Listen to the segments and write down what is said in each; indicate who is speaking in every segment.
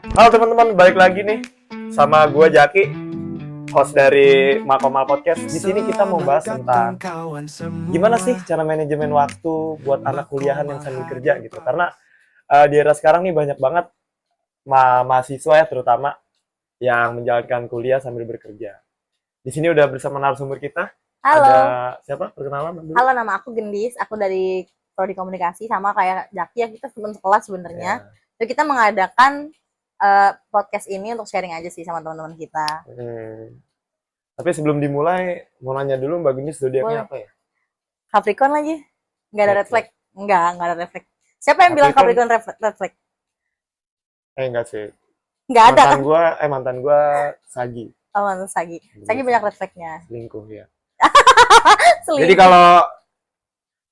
Speaker 1: Halo teman-teman, balik lagi nih sama gue Jaki, host dari Makomal Podcast. Di sini kita mau bahas tentang gimana sih cara manajemen waktu buat anak kuliahan yang sambil kerja gitu. Karena di era sekarang nih banyak banget mahasiswa ya terutama yang menjalankan kuliah sambil bekerja. Di sini udah bersama narasumber kita. Ada
Speaker 2: Halo,
Speaker 1: siapa? Perkenalan dulu.
Speaker 2: halo, nama aku Gendis. Aku dari Prodi Komunikasi, sama kayak Jaki ya, kita teman sekelas sebenarnya.
Speaker 1: Ya.
Speaker 2: Jadi kita mengadakan podcast ini untuk sharing aja sih sama teman-teman kita.
Speaker 1: Tapi sebelum dimulai, mau nanya dulu Mbak Gini zodiaknya
Speaker 2: Boleh.
Speaker 1: apa ya?
Speaker 2: Capricorn lagi? Nggak ada
Speaker 1: Red
Speaker 2: red flag?
Speaker 1: flag.
Speaker 2: Nggak ada red flag. Siapa yang bilang
Speaker 1: Capricorn,
Speaker 2: Capricorn red flag?
Speaker 1: enggak sih.
Speaker 2: Nggak ada kan?
Speaker 1: Mantan gua Sagi.
Speaker 2: Oh, mantan Sagi. Sagi
Speaker 1: Dulu
Speaker 2: banyak red flagnya.
Speaker 1: selingkuh ya. Jadi
Speaker 2: Selingkuh.
Speaker 1: kalau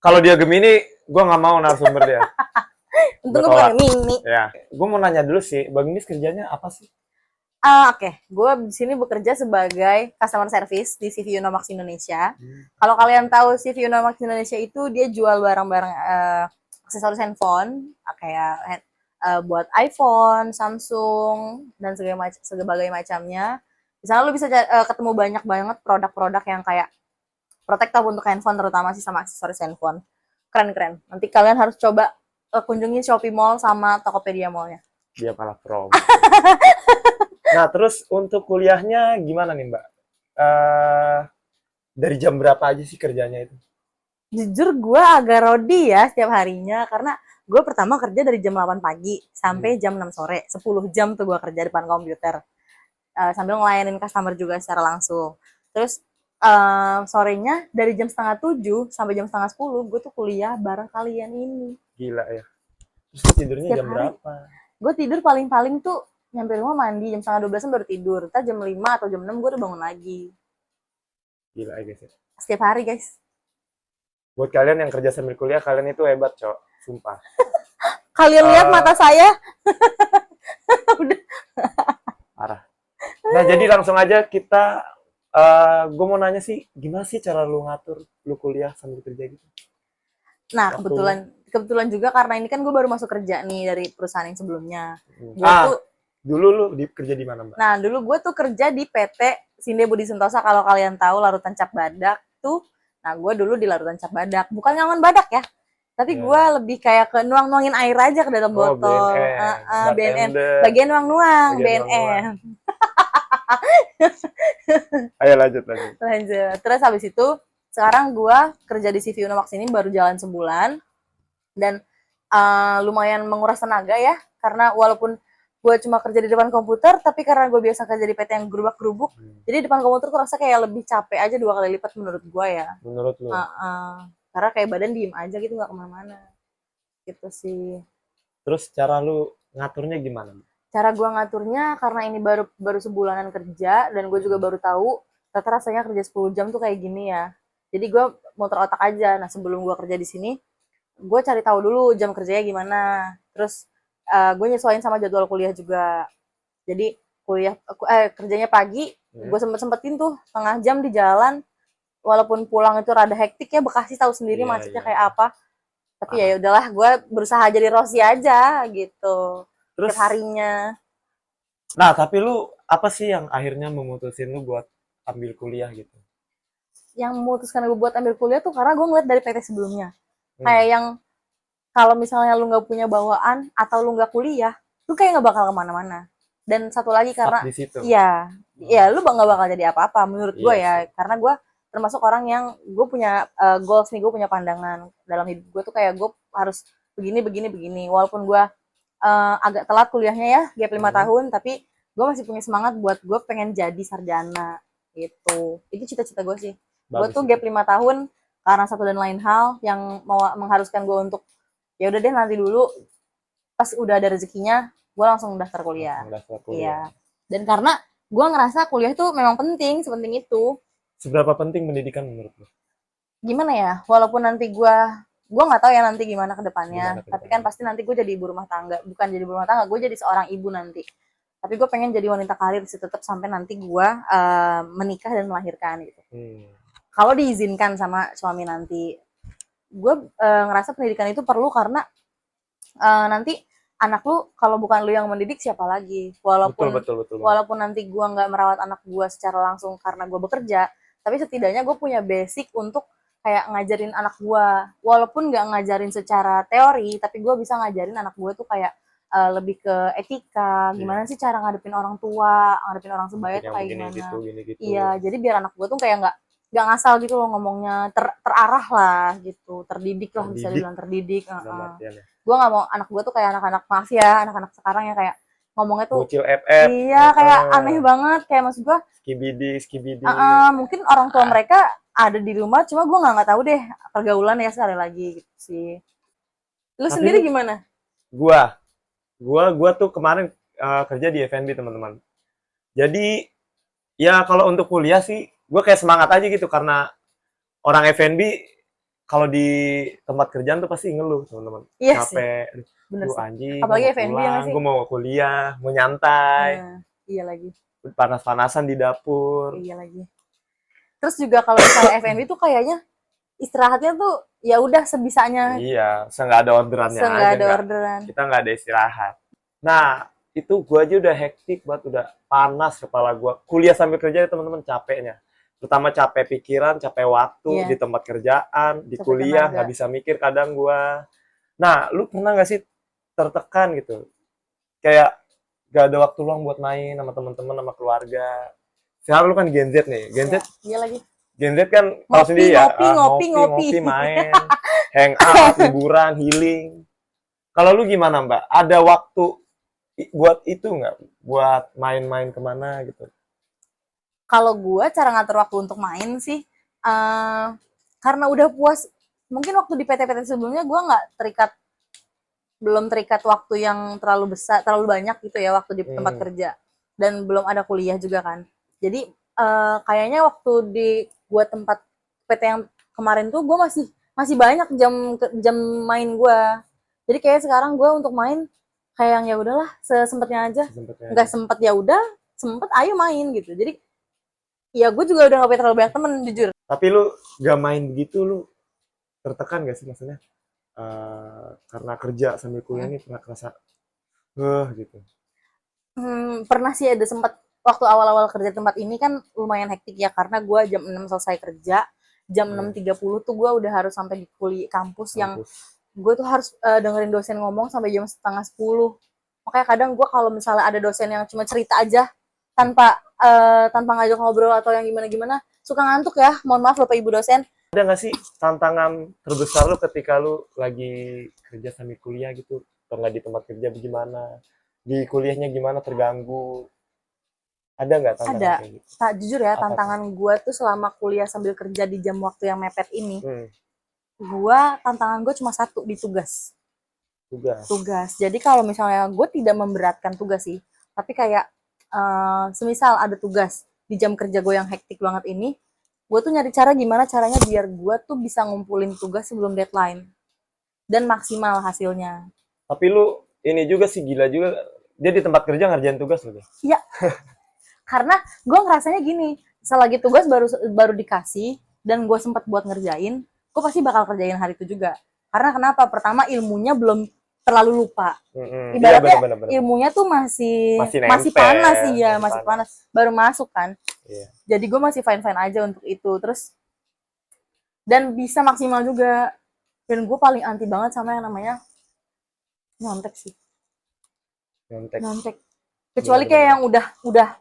Speaker 1: kalau dia Gemini, gua nggak mau narasumber dia.
Speaker 2: Untung
Speaker 1: Gua
Speaker 2: gue
Speaker 1: tolak.
Speaker 2: bukan Mini.
Speaker 1: Ya. Gua mau nanya dulu sih, Bang Genis kerjanya apa sih?
Speaker 2: Oke. Gue di sini bekerja sebagai customer service di CV Unomax Indonesia. Kalau kalian tahu CV Unomax Indonesia itu dia jual barang-barang aksesoris handphone, kayak buat iPhone, Samsung dan sebagai macamnya. Di sana lu bisa ketemu banyak banget produk-produk yang kayak protektor untuk handphone, terutama sih sama aksesoris handphone. Keren-keren. Nanti kalian harus coba kunjungi Shopee Mall sama Tokopedia Mall-nya.
Speaker 1: Dia malah promo. Nah, terus untuk kuliahnya gimana nih, Mbak? Dari jam berapa aja sih kerjanya itu?
Speaker 2: Jujur gue agak rodi ya setiap harinya, karena gue pertama kerja dari jam 8 pagi
Speaker 1: Hmm.
Speaker 2: sampai jam 6 sore. 10 jam tuh gue kerja depan komputer. Sambil ngelayanin customer juga secara langsung. Terus sorenya dari jam setengah 7 sampai jam setengah 10 gue tuh kuliah bareng kalian ini.
Speaker 1: Gila ya. Terus lu tidurnya
Speaker 2: Setiap
Speaker 1: jam
Speaker 2: hari.
Speaker 1: berapa?
Speaker 2: Gue tidur paling-paling tuh nyampe rumah mandi jam setengah 12 baru tidur. Ntar jam 5 atau jam 6 gue udah bangun lagi.
Speaker 1: Gila ya guys ya.
Speaker 2: Setiap hari guys.
Speaker 1: Buat kalian yang kerja sambil kuliah, kalian itu hebat, Cok. Sumpah.
Speaker 2: Kalian lihat
Speaker 1: Eh
Speaker 2: mata saya? Udah.
Speaker 1: Parah. Nah, jadi langsung aja kita gue mau nanya sih, gimana sih cara lu ngatur lu kuliah sambil kerja gitu?
Speaker 2: Nah,
Speaker 1: Waktunya.
Speaker 2: kebetulan juga karena ini kan gue baru masuk kerja nih dari perusahaan yang sebelumnya.
Speaker 1: Hmm.
Speaker 2: Gue tuh,
Speaker 1: Dulu lu kerja di mana, Mbak?
Speaker 2: nah dulu gue tuh kerja di PT Sinde Budi Sentosa, kalau kalian tahu larutan cap badak tuh. Nah, gue dulu di larutan cap badak, bukan ngangon badak ya. Tapi
Speaker 1: Ya,
Speaker 2: gue
Speaker 1: ya.
Speaker 2: lebih kayak ke nuang-nuangin air aja ke dalam
Speaker 1: Oh,
Speaker 2: botol.
Speaker 1: BNN,
Speaker 2: BNN,
Speaker 1: bartender,
Speaker 2: bagian nuang-nuang,
Speaker 1: bagian uang-uang.
Speaker 2: BNN.
Speaker 1: Ayo lanjut lanjut.
Speaker 2: Lanjut. Terus habis itu, sekarang gue kerja di CV Unomax ini baru jalan sebulan. Dan lumayan menguras tenaga ya, karena walaupun gue cuma kerja di depan komputer, tapi karena gue biasa kerja di PT yang gerubak-gerubuk, jadi depan komputer tuh rasa kayak lebih capek aja 2 kali lipat menurut gue ya.
Speaker 1: Menurut lu?
Speaker 2: Karena kayak badan diem aja gitu, nggak kemana-mana gitu sih.
Speaker 1: Terus cara lu ngaturnya gimana, Mbak?
Speaker 2: Cara gue ngaturnya, karena ini baru baru sebulanan kerja dan gue juga baru tahu ternyata rasanya kerja 10 jam tuh kayak gini ya. Jadi gue muter otak aja. Nah, sebelum gue kerja di sini, gue cari tahu dulu jam kerjanya gimana. Terus gue nyesuaiin sama jadwal kuliah juga. Jadi kerjanya pagi, gue sempetin tuh setengah jam di jalan. Walaupun pulang itu rada hektik ya, Bekasi tahu sendiri
Speaker 1: Iya,
Speaker 2: macetnya
Speaker 1: iya,
Speaker 2: kayak
Speaker 1: iya.
Speaker 2: apa. Tapi
Speaker 1: Parah.
Speaker 2: ya udahlah, gue berusaha jadi Rosi aja gitu
Speaker 1: Terus,
Speaker 2: setiap harinya.
Speaker 1: nah tapi lu apa sih yang akhirnya memutusin lu buat ambil kuliah gitu?
Speaker 2: Yang memutuskan gue buat ambil kuliah tuh karena gue ngeliat dari PT sebelumnya. Kayak
Speaker 1: Hmm.
Speaker 2: yang kalau misalnya lu nggak punya bawaan atau lu nggak kuliah, lu kayak nggak bakal kemana-mana. Dan satu lagi,
Speaker 1: Stuck
Speaker 2: karena
Speaker 1: di situ.
Speaker 2: iya, ya lu nggak bakal jadi apa-apa menurut gue
Speaker 1: Iya sih.
Speaker 2: ya. Karena gue termasuk orang yang gue punya goals nih, gue punya pandangan dalam hidup gue tuh, kayak gue harus begini begini begini. Walaupun gue agak telat kuliahnya ya, gap 5
Speaker 1: Hmm.
Speaker 2: tahun, tapi gue masih punya semangat buat gue pengen jadi sarjana gitu. Itu cita-cita gue sih. Gue
Speaker 1: Bagus
Speaker 2: tuh
Speaker 1: itu.
Speaker 2: gap 5 tahun karena satu dan lain hal yang mau mengharuskan gue untuk ya udah deh, nanti dulu pas udah ada rezekinya gue langsung daftar
Speaker 1: Langsung
Speaker 2: kuliah.
Speaker 1: daftar kuliah.
Speaker 2: Iya. Dan karena gue ngerasa kuliah itu memang penting, sepenting itu.
Speaker 1: Seberapa penting pendidikan menurut lu?
Speaker 2: Gimana ya? Walaupun nanti gue nggak tahu ya nanti gimana ke
Speaker 1: Gimana
Speaker 2: depannya.
Speaker 1: ke
Speaker 2: Tapi kan
Speaker 1: depannya?
Speaker 2: pasti nanti gue jadi ibu rumah tangga, bukan jadi ibu rumah tangga, gue jadi seorang ibu nanti. Tapi gue pengen jadi wanita karir sih tetap sampai nanti gue menikah dan melahirkan gitu.
Speaker 1: Hmm.
Speaker 2: Kalau diizinkan sama suami nanti, gue ngerasa pendidikan itu perlu karena nanti anak lu kalau bukan lu yang mendidik siapa lagi?
Speaker 1: Betul.
Speaker 2: Walaupun nanti gua nggak merawat anak gua secara langsung karena gua bekerja, tapi setidaknya gue punya basic untuk kayak ngajarin anak gua, walaupun nggak ngajarin secara teori, tapi gua bisa ngajarin anak gua tuh kayak lebih ke etika, gimana sih cara ngadepin orang tua, ngadepin orang sebaya tuh kayak gimana.
Speaker 1: Gini gitu.
Speaker 2: Iya, jadi biar anak gue tuh kayak nggak ngasal gitu loh ngomongnya, terarah lah gitu, terdidik lah, bisa dibilang terdidik. Gue nggak mau anak gue tuh kayak anak-anak maaf ya, anak-anak sekarang ya kayak ngomongnya tuh
Speaker 1: bocil FF.
Speaker 2: iya kayak aneh banget, kayak maksud gue
Speaker 1: skibidi.
Speaker 2: Mungkin orang tua mereka ada di rumah, cuma gue nggak tahu deh pergaulan ya sekali lagi gitu sih. Lu sendiri gimana?
Speaker 1: Gua tuh kemarin kerja di F&B teman-teman. Jadi ya kalau untuk kuliah sih gue kayak semangat aja gitu karena orang F&B kalau di tempat kerjaan tuh pasti ngeluh teman-teman.
Speaker 2: Iya
Speaker 1: capek,
Speaker 2: bener sih.
Speaker 1: anjing,
Speaker 2: apalagi F&B ya sih.
Speaker 1: Gue mau kuliah, mau nyantai.
Speaker 2: Iya lagi.
Speaker 1: Panas-panasan di dapur.
Speaker 2: Iya lagi. Terus juga kalau misalnya F&B tuh kayaknya istirahatnya tuh ya udah sebisanya.
Speaker 1: Iya, nggak ada orderannya aja. Kita nggak ada istirahat. Nah, itu gue aja udah hektik banget, udah panas kepala gue. Kuliah sambil kerja ya teman-teman, capeknya. Terutama capek pikiran, capek waktu di tempat kerjaan, di kuliah nggak bisa mikir kadang gue. Nah, lu pernah nggak sih tertekan gitu? Kayak gak ada waktu luang buat main sama teman-teman, sama keluarga. Sekarang lu kan Gen Z nih, Gen Z.
Speaker 2: Iya lagi.
Speaker 1: Gen Z kan tahu sendiri ya, ngopi, main, hang out, liburan, healing. Kalau lu gimana Mbak? Ada waktu buat itu nggak? Buat main-main kemana gitu?
Speaker 2: Kalau gue cara ngatur waktu untuk main sih, karena udah puas. Mungkin waktu di PT-PT sebelumnya gue belum terikat waktu yang terlalu besar, terlalu banyak gitu ya waktu di tempat kerja. Dan belum ada kuliah juga kan. Jadi kayaknya waktu di gue tempat PT yang kemarin tuh gue masih banyak jam main gue. Jadi kayak sekarang gue untuk main kayak yang ya udahlah sesempatnya aja. Nggak sempet ya udah, sempet ayo main gitu. Jadi ya gue juga udah gak punya terlalu banyak temen jujur.
Speaker 1: Tapi lu gak main begitu, lu tertekan gak sih maksudnya? Karena kerja sambil kuliah nih pernah kerasa gitu.
Speaker 2: Pernah sih ada sempat waktu awal-awal kerja tempat ini kan lumayan hektik ya karena gue jam 6 selesai kerja, jam 6.30 tuh gue udah harus sampai di kampus yang gue tuh harus dengerin dosen ngomong sampai jam setengah 10. Makanya kadang gue kalau misalnya ada dosen yang cuma cerita aja tanpa ngajak ngobrol atau yang gimana-gimana, suka ngantuk ya. Mohon maaf Bapak Ibu dosen.
Speaker 1: Ada nggak sih tantangan terbesar lu ketika lu lagi kerja sambil kuliah gitu? Atau nggak di tempat kerja bagaimana? Di kuliahnya gimana, terganggu? Ada nggak tantangan kayak gitu?
Speaker 2: Jujur ya, tantangan gue tuh selama kuliah sambil kerja di jam waktu yang mepet ini, tantangan gue cuma satu, di tugas. Jadi kalau misalnya gue tidak memberatkan tugas sih, tapi kayak semisal ada tugas di jam kerja gue yang hektik banget ini, gue tuh nyari cara gimana caranya biar gue tuh bisa ngumpulin tugas sebelum deadline dan maksimal hasilnya.
Speaker 1: Tapi lu ini juga sih gila juga, dia di tempat kerja ngerjain tugas loh.
Speaker 2: Iya. Karena gue ngerasanya gini, selagi tugas baru dikasih dan gue sempat buat ngerjain, gue pasti bakal kerjain hari itu juga. Karena kenapa? Pertama, ilmunya belum terlalu lupa. Ibaratnya ilmunya tuh masih panas, masih panas. Baru masuk kan. Yeah. Jadi gue masih fine-fine aja untuk itu. Terus dan bisa maksimal juga. Dan gue paling anti banget sama yang namanya nyontek sih. Nyontek. Kecuali kayak yang udah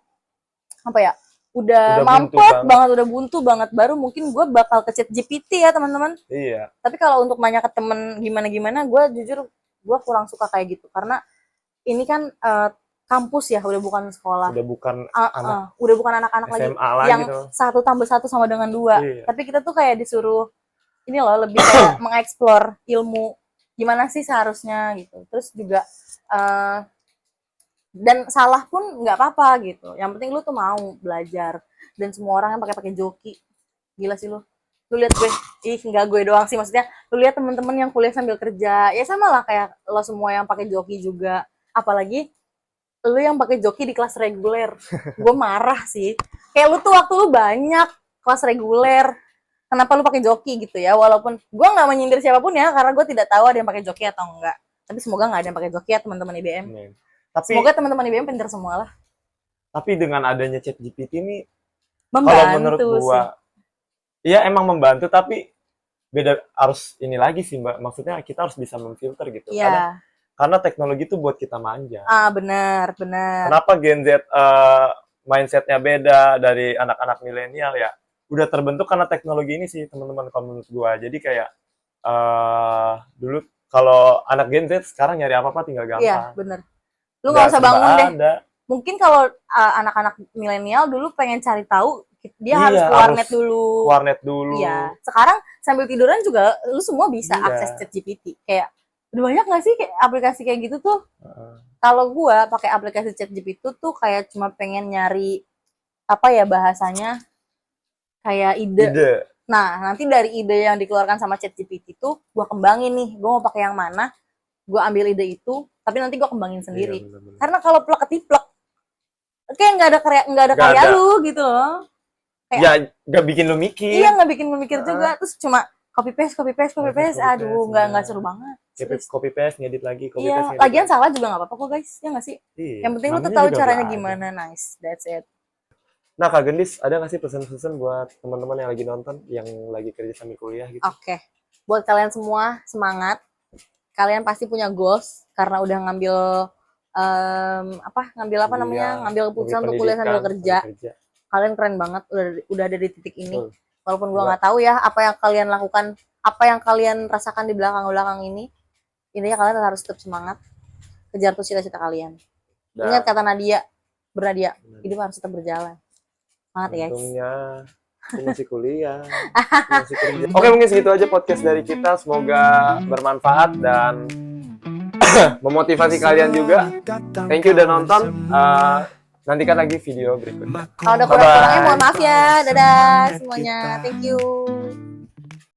Speaker 2: apa ya? Udah mampet banget, udah buntu banget, baru mungkin gue bakal ke chat GPT ya teman-teman.
Speaker 1: Iya.
Speaker 2: Tapi kalau untuk nanya ke temen gimana-gimana, gue jujur gue kurang suka kayak gitu karena ini kan kampus ya, udah bukan sekolah, udah bukan anak-anak lagi yang gitu. 1+1 sama dengan 2. Tapi kita tuh kayak disuruh ini loh, lebih kayak mengeksplor ilmu gimana sih seharusnya gitu. Terus juga dan salah pun nggak apa-apa gitu, yang penting lu tuh mau belajar. Dan semua orang yang pakai joki, gila sih lu lihat gue, nggak gue doang sih, maksudnya lu lihat temen-temen yang kuliah sambil kerja ya sama lah kayak lo semua yang pakai joki juga, apalagi lu yang pakai joki di kelas reguler. Gue marah sih, kayak lu tuh waktu lu banyak kelas reguler, kenapa lu pakai joki gitu ya? Walaupun gue nggak menyindir siapapun ya, karena gue tidak tahu ada yang pakai joki atau enggak, Tapi semoga nggak ada yang pakai Gok ya teman-teman IBM.
Speaker 1: Amin. Tapi
Speaker 2: Semoga teman-teman IBM pintar semua lah.
Speaker 1: dengan adanya ChatGPT ini,
Speaker 2: Membantu
Speaker 1: kalau menurut
Speaker 2: sih.
Speaker 1: gua, iya emang membantu, tapi beda harus ini lagi sih Mbak. Maksudnya kita harus bisa memfilter gitu.
Speaker 2: Iya.
Speaker 1: Karena teknologi itu buat kita manja.
Speaker 2: Benar.
Speaker 1: Kenapa Gen Z mindsetnya beda dari anak-anak milenial ya? Udah terbentuk karena teknologi ini sih teman-teman kalau menurut gua. Jadi kayak dulu kalau anak Gen Z sekarang nyari apa-apa tinggal gampang.
Speaker 2: Iya, benar. Lu nggak usah bangun deh.
Speaker 1: Ada.
Speaker 2: Mungkin kalau anak-anak milenial dulu pengen cari tahu, dia
Speaker 1: Iya,
Speaker 2: harus ke warnet dulu.
Speaker 1: Warnet dulu.
Speaker 2: Iya. Sekarang sambil tiduran juga lu semua bisa
Speaker 1: Iya.
Speaker 2: akses ChatGPT. Kayak udah banyak nggak sih kayak aplikasi kayak gitu tuh? Kalau gua pakai aplikasi ChatGPT tuh kayak cuma pengen nyari apa ya bahasanya, kayak ide. Nah, nanti dari ide yang dikeluarkan sama ChatGPT itu gua kembangin nih. Gua mau pakai yang mana? Gua ambil ide itu, tapi nanti gua kembangin sendiri.
Speaker 1: Iya, bener-bener.
Speaker 2: Karena kalau plek ketiplek, kayak nggak ada karya lu gitu loh.
Speaker 1: Ya, nggak bikin lu mikir.
Speaker 2: Iya, nggak bikin lu mikir juga. Terus cuma copy paste. Aduh, nggak seru banget.
Speaker 1: Copy paste, ngedit lagi, copy
Speaker 2: Iya,
Speaker 1: paste.
Speaker 2: lagian salah juga nggak apa-apa kok guys, ya nggak sih?
Speaker 1: Iya,
Speaker 2: Yang penting lu tuh
Speaker 1: namanya
Speaker 2: tahu
Speaker 1: juga
Speaker 2: caranya
Speaker 1: belajar.
Speaker 2: gimana, nice, that's it.
Speaker 1: Nah, Kak Gendis, ada nggak sih pesan-pesan buat teman-teman yang lagi nonton, yang lagi kerja sambil kuliah gitu?
Speaker 2: Oke, buat kalian semua semangat. Kalian pasti punya goals karena udah ngambil ngambil apa namanya, ngambil keputusan untuk kuliah sambil kerja. Kalian keren banget, udah ada di titik ini. Walaupun gua nggak tahu ya apa yang kalian lakukan, apa yang kalian rasakan di belakang ini. Intinya kalian harus tetap semangat, kejar tuh cita-cita kalian. Ingat kata Nadia, hidup harus tetap berjalan. Semangat ya guys.
Speaker 1: Untungnya aku masih kuliah, masih kerja. Oke, mungkin segitu aja podcast dari kita. Semoga bermanfaat dan memotivasi kalian juga. Thank you udah nonton. Nantikan lagi video berikutnya.
Speaker 2: Kalau ada kurang-kurangnya mohon maaf ya. Dadah semuanya. Thank you.